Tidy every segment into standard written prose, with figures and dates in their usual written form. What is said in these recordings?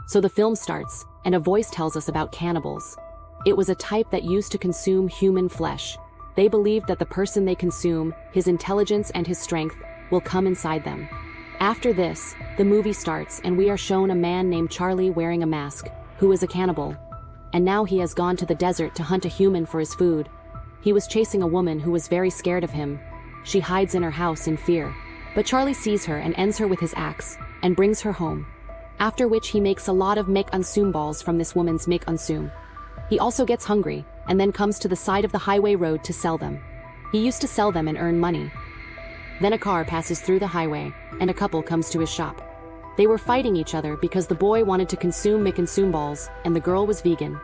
So the film starts, and a voice tells us about cannibals. It was a type that used to consume human flesh. They believed that the person they consume, his intelligence and his strength, will come inside them. After this, the movie starts and we are shown a man named Charlie wearing a mask, who is a cannibal. And now he has gone to the desert to hunt a human for his food. He was chasing a woman who was very scared of him. She hides in her house in fear. But Charlie sees her and ends her with his axe, and brings her home. After which he makes a lot of make-unsum balls from this woman's make-unsum. He also gets hungry, and then comes to the side of the highway road to sell them. He used to sell them and earn money. Then a car passes through the highway, and a couple comes to his shop. They were fighting each other because the boy wanted to consume make-unsum balls, and the girl was vegan.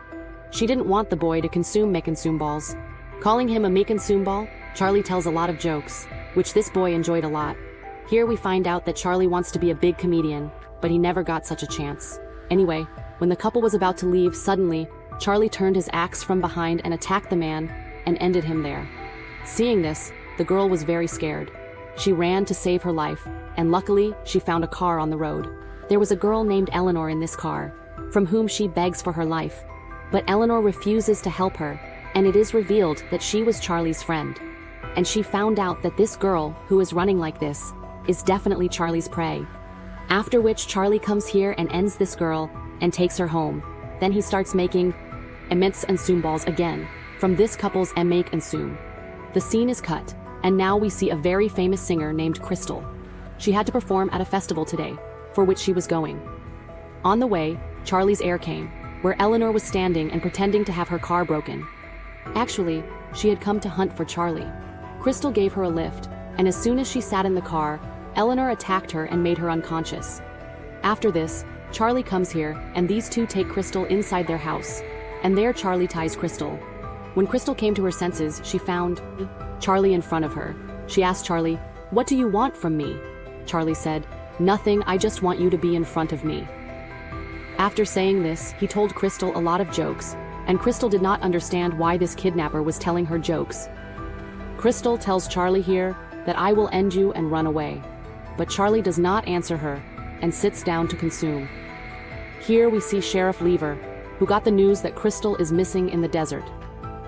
She didn't want the boy to consume make-unsum balls. Calling him a make-unsum ball, Charlie tells a lot of jokes, which this boy enjoyed a lot. Here we find out that Charlie wants to be a big comedian, but he never got such a chance. Anyway, when the couple was about to leave, suddenly, Charlie turned his axe from behind and attacked the man, and ended him there. Seeing this, the girl was very scared. She ran to save her life, and luckily, she found a car on the road. There was a girl named Eleanor in this car, from whom she begs for her life. But Eleanor refuses to help her, and it is revealed that she was Charlie's friend. And she found out that this girl, who is running like this, is definitely Charlie's prey. After which Charlie comes here and ends this girl, and takes her home. Then he starts making make-unsum balls again, from this couple's make-unsum. The scene is cut, and now we see a very famous singer named Crystal. She had to perform at a festival today, for which she was going. On the way, Charlie's heir came, where Eleanor was standing and pretending to have her car broken. Actually, she had come to hunt for Charlie. Crystal gave her a lift, and as soon as she sat in the car, Eleanor attacked her and made her unconscious. After this, Charlie comes here, and these two take Crystal inside their house, and there Charlie ties Crystal. When Crystal came to her senses, she found Charlie in front of her. She asked Charlie, "What do you want from me?" Charlie said, "Nothing, I just want you to be in front of me." After saying this, he told Crystal a lot of jokes, and Crystal did not understand why this kidnapper was telling her jokes. Crystal tells Charlie here that I will end you and run away. But Charlie does not answer her, and sits down to consume. Here we see Sheriff Lever, who got the news that Crystal is missing in the desert.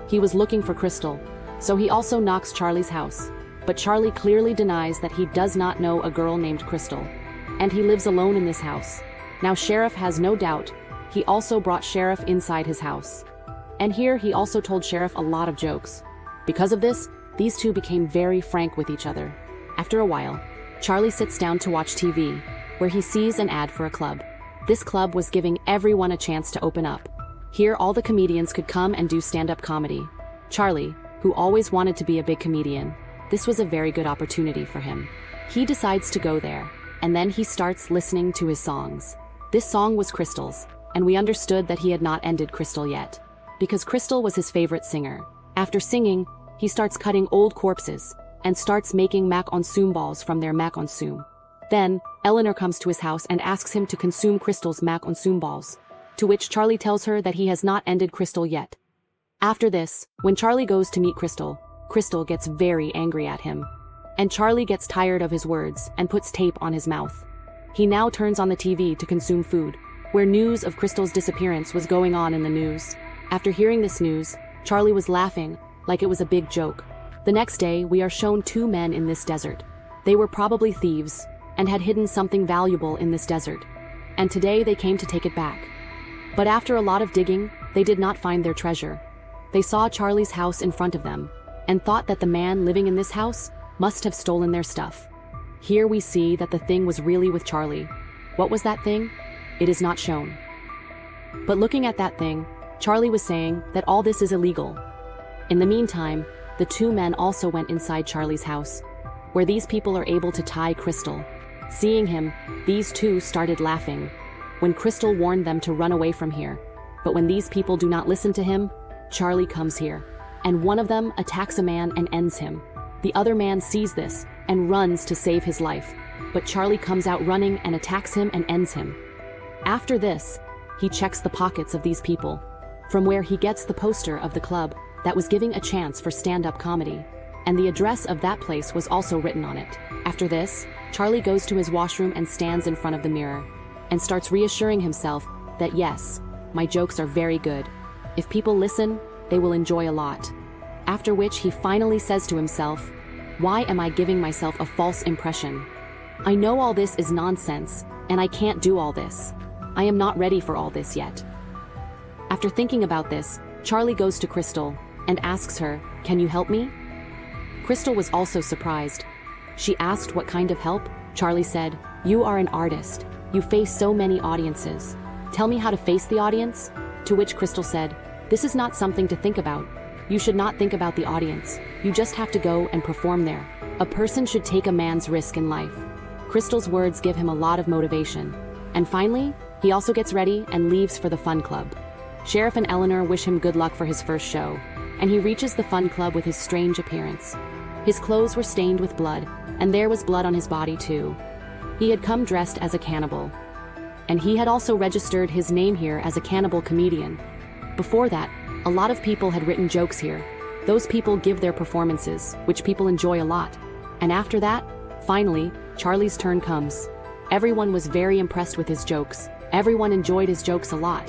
He was looking for Crystal, so he also knocks Charlie's house. But Charlie clearly denies that he does not know a girl named Crystal, and he lives alone in this house. Now Sheriff has no doubt, he also brought Sheriff inside his house. And here he also told Sheriff a lot of jokes. Because of this, these two became very frank with each other. After a while, Charlie sits down to watch TV, where he sees an ad for a club. This club was giving everyone a chance to open up. Here all the comedians could come and do stand-up comedy. Charlie, who always wanted to be a big comedian, this was a very good opportunity for him. He decides to go there, and then he starts listening to his songs. This song was Crystal's, and we understood that he had not ended Crystal yet, because Crystal was his favorite singer. After singing, he starts cutting old corpses, and starts making make-unsum balls from their make-unsum. Then, Eleanor comes to his house and asks him to consume Crystal's make-unsum balls, to which Charlie tells her that he has not ended Crystal yet. After this, when Charlie goes to meet Crystal, Crystal gets very angry at him. And Charlie gets tired of his words and puts tape on his mouth. He now turns on the TV to consume food, where news of Crystal's disappearance was going on in the news. After hearing this news, Charlie was laughing like it was a big joke. The next day, we are shown two men in this desert. They were probably thieves, and had hidden something valuable in this desert. And today they came to take it back. But after a lot of digging, they did not find their treasure. They saw Charlie's house in front of them, and thought that the man living in this house must have stolen their stuff. Here we see that the thing was really with Charlie. What was that thing? It is not shown. But looking at that thing, Charlie was saying that all this is illegal. In the meantime, the two men also went inside Charlie's house, where these people are able to tie Crystal. Seeing him, these two started laughing, when Crystal warned them to run away from here. But when these people do not listen to him, Charlie comes here, and one of them attacks a man and ends him. The other man sees this and runs to save his life, but Charlie comes out running and attacks him and ends him. After this, he checks the pockets of these people, from where he gets the poster of the club that was giving a chance for stand-up comedy, and the address of that place was also written on it. After this, Charlie goes to his washroom and stands in front of the mirror, and starts reassuring himself that yes, my jokes are very good. If people listen, they will enjoy a lot. After which he finally says to himself, why am I giving myself a false impression? I know all this is nonsense, and I can't do all this. I am not ready for all this yet. After thinking about this, Charlie goes to Crystal and asks her, can you help me? Crystal was also surprised. She asked what kind of help. Charlie said, you are an artist. You face so many audiences. Tell me how to face the audience? To which Crystal said, this is not something to think about. You should not think about the audience. You just have to go and perform there. A person should take a man's risk in life. Crystal's words give him a lot of motivation. And finally, he also gets ready and leaves for the fun club. Sheriff and Eleanor wish him good luck for his first show, and he reaches the fun club with his strange appearance. His clothes were stained with blood, and there was blood on his body too. He had come dressed as a cannibal. And he had also registered his name here as a Cannibal Comedian. Before that, a lot of people had written jokes here. Those people give their performances, which people enjoy a lot. And after that, finally, Charlie's turn comes. Everyone was very impressed with his jokes. Everyone enjoyed his jokes a lot.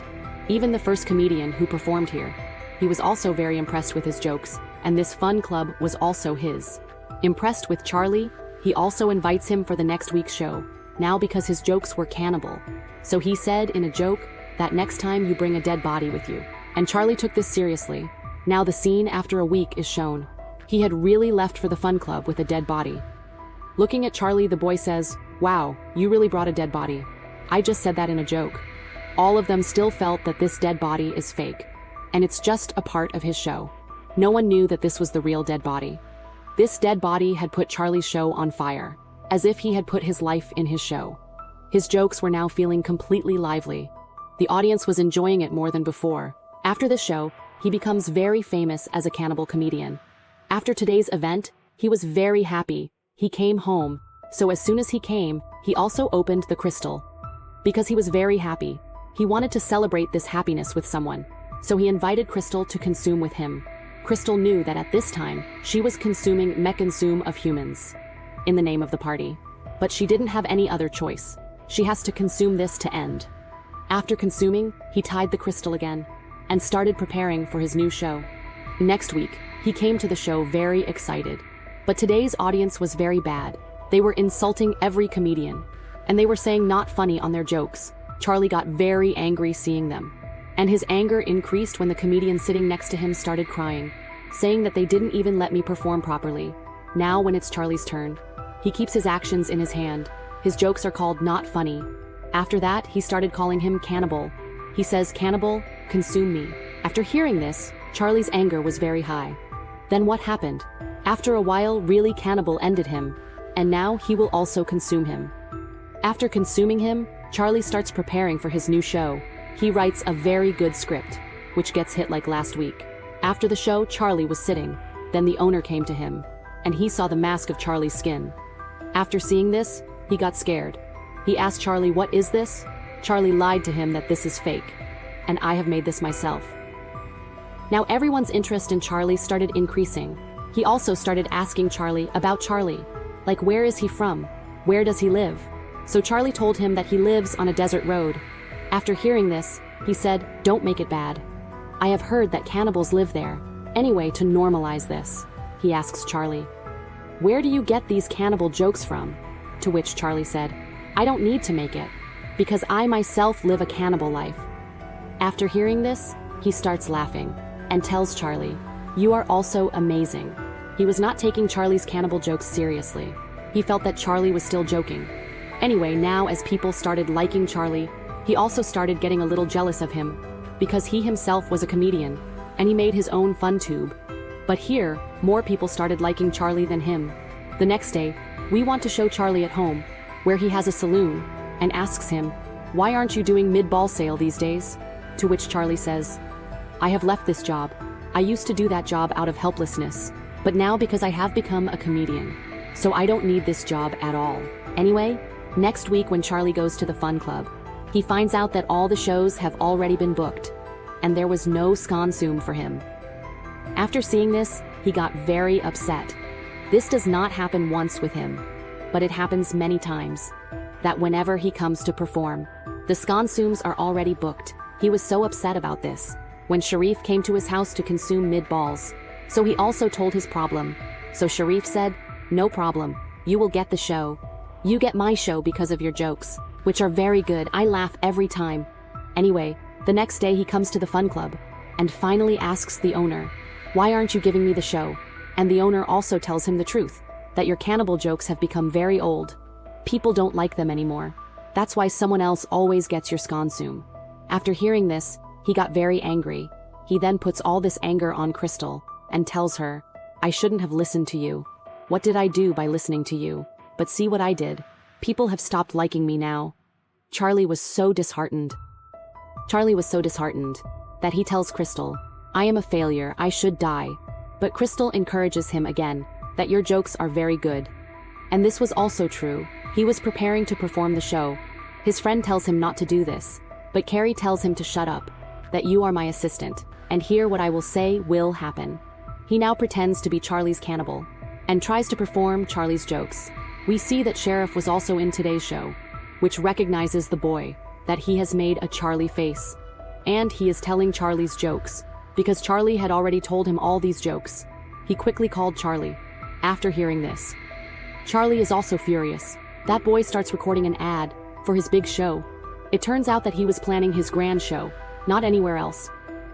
Even the first comedian who performed here. He was also very impressed with his jokes, and this fun club was also his. Impressed with Charlie, he also invites him for the next week's show, now because his jokes were cannibal. So he said in a joke that next time you bring a dead body with you. And Charlie took this seriously. Now the scene after a week is shown. He had really left for the fun club with a dead body. Looking at Charlie, the boy says, wow, you really brought a dead body. I just said that in a joke. All of them still felt that this dead body is fake. And it's just a part of his show. No one knew that this was the real dead body. This dead body had put Charlie's show on fire, as if he had put his life in his show. His jokes were now feeling completely lively. The audience was enjoying it more than before. After this show, he becomes very famous as a cannibal comedian. After today's event, he was very happy. He came home, so as soon as he came, he also opened the crystal. Because he was very happy, he wanted to celebrate this happiness with someone, so he invited Crystal to consume with him. Crystal knew that at this time, she was consuming mech-consume of humans in the name of the party. But she didn't have any other choice. She has to consume this to end. After consuming, he tied the crystal again and started preparing for his new show. Next week, he came to the show very excited. But today's audience was very bad. They were insulting every comedian, and they were saying not funny on their jokes. Charlie got very angry seeing them. And his anger increased when the comedian sitting next to him started crying, saying that they didn't even let me perform properly. Now when it's Charlie's turn, he keeps his actions in his hand. His jokes are called not funny. After that, he started calling him cannibal. He says, cannibal, consume me. After hearing this, Charlie's anger was very high. Then what happened? After a while, really cannibal ended him, and now he will also consume him. After consuming him, Charlie starts preparing for his new show. He writes a very good script, which gets hit like last week. After the show, Charlie was sitting. Then the owner came to him, and he saw the mask of Charlie's skin. After seeing this, he got scared. He asked Charlie, what is this? Charlie lied to him that this is fake, and I have made this myself. Now everyone's interest in Charlie started increasing. He also started asking Charlie about Charlie. Like, where is he from? Where does he live? So Charlie told him that he lives on a desert road. After hearing this, he said, don't make it bad. I have heard that cannibals live there. Anyway, to normalize this, he asks Charlie, where do you get these cannibal jokes from? To which Charlie said, I don't need to make it, because I myself live a cannibal life. After hearing this, he starts laughing and tells Charlie, you are also amazing. He was not taking Charlie's cannibal jokes seriously. He felt that Charlie was still joking. Anyway, now as people started liking Charlie, he also started getting a little jealous of him, because he himself was a comedian, and he made his own fun tube. But here, more people started liking Charlie than him. The next day, we want to show Charlie at home, where he has a saloon, and asks him, why aren't you doing mid-ball sale these days? To which Charlie says, I have left this job. I used to do that job out of helplessness, but now because I have become a comedian, so I don't need this job at all. Anyway, next week when Charlie goes to the fun club, he finds out that all the shows have already been booked, and there was no consume for him. After seeing this, he got very upset. This does not happen once with him, but it happens many times, that whenever he comes to perform, The sconsumes are already booked. He was so upset about this when Sharif came to his house to consume mid-balls. So he also told his problem. So Sharif said, "No problem. You will get the show. You get my show because of your jokes, which are very good. I laugh every time." Anyway, the next day he comes to the fun club and finally asks the owner, "Why aren't you giving me the show?" And the owner also tells him the truth, that your cannibal jokes have become very old. People don't like them anymore. That's why someone else always gets your sconsume. After hearing this, he got very angry. He then puts all this anger on Crystal and tells her, "I shouldn't have listened to you. What did I do by listening to you? But see what I did. People have stopped liking me now." Charlie was so disheartened that he tells Crystal, "I am a failure, I should die." But Crystal encourages him again, that your jokes are very good. And this was also true. He was preparing to perform the show. His friend tells him not to do this, but Carrie tells him to shut up, that you are my assistant, and here what I will say will happen. He now pretends to be Charlie's cannibal, and tries to perform Charlie's jokes. We see that Sheriff was also in today's show, which recognizes the boy, that he has made a Charlie face. And he is telling Charlie's jokes, because Charlie had already told him all these jokes. He quickly called Charlie. After hearing this, Charlie is also furious. That boy starts recording an ad for his big show. It turns out that he was planning his grand show, not anywhere else,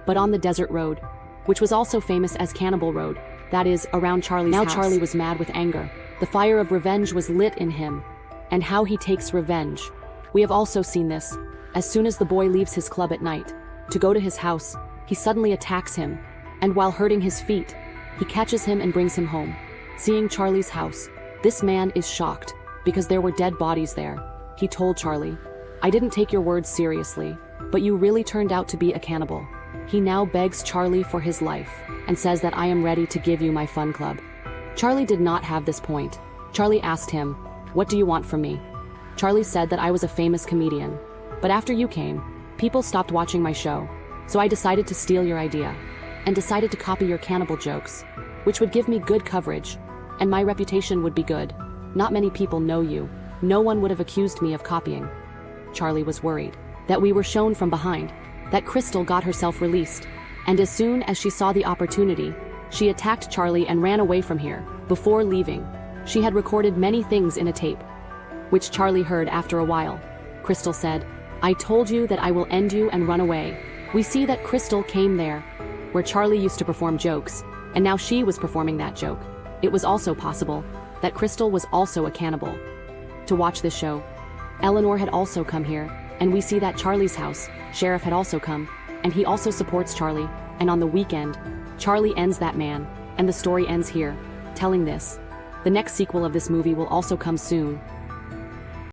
but on the desert road, which was also famous as Cannibal Road, that is, around Charlie's house. Now Charlie was mad with anger. The fire of revenge was lit in him, and how he takes revenge. We have also seen this. As soon as the boy leaves his club at night to go to his house, he suddenly attacks him, and while hurting his feet, he catches him and brings him home. Seeing Charlie's house, this man is shocked, because there were dead bodies there. He told Charlie, "I didn't take your words seriously, but you really turned out to be a cannibal." He now begs Charlie for his life, and says that I am ready to give you my fun club. Charlie did not have this point. Charlie asked him, "What do you want from me?" Charlie said that I was a famous comedian, but after you came, people stopped watching my show, so I decided to steal your idea, and decided to copy your cannibal jokes, which would give me good coverage, and my reputation would be good. Not many people know you. No one would have accused me of copying. Charlie was worried that we were shown from behind, that Crystal got herself released, and as soon as she saw the opportunity, she attacked Charlie and ran away from here. Before leaving, she had recorded many things in a tape, which Charlie heard after a while. Crystal said, "I told you that I will end you," and run away. We see that Crystal came there, where Charlie used to perform jokes, and now she was performing that joke. It was also possible that Crystal was also a cannibal. To watch this show, Eleanor had also come here, and we see that Charlie's house, Sheriff had also come, and he also supports Charlie, and on the weekend, Charlie ends that man, and the story ends here, telling this. The next sequel of this movie will also come soon,